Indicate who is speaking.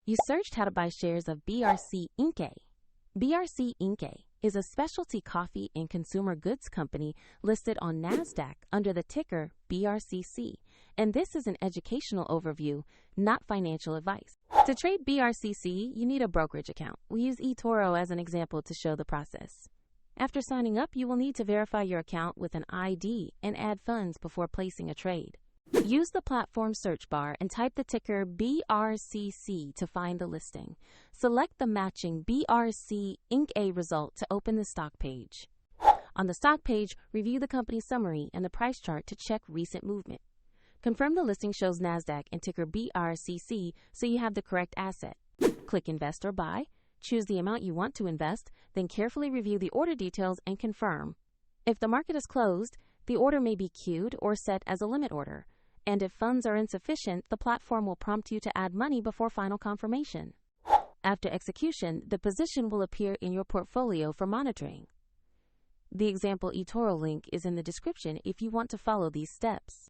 Speaker 1: You searched how to buy shares of BRC Inc-A. BRC Inc-A is a specialty coffee and consumer goods company listed on NASDAQ under the ticker BRCC, and this is an educational overview, not financial advice. To trade BRCC, you need a brokerage account. We use eToro as an example to show the process. After signing up, you will need to verify your account with an ID and add funds before placing a trade. Use the platform search bar and type the ticker BRCC to find the listing. Select the matching BRC Inc-A result to open the stock page. On the stock page, review the company summary and the price chart to check recent movement. Confirm the listing shows NASDAQ and ticker BRCC so you have the correct asset. Click Invest or Buy, choose the amount you want to invest, then carefully review the order details and confirm. If the market is closed, the order may be queued or set as a limit order. And if funds are insufficient, the platform will prompt you to add money before final confirmation. After execution, the position will appear in your portfolio for monitoring. The example eToro link is in the description if you want to follow these steps.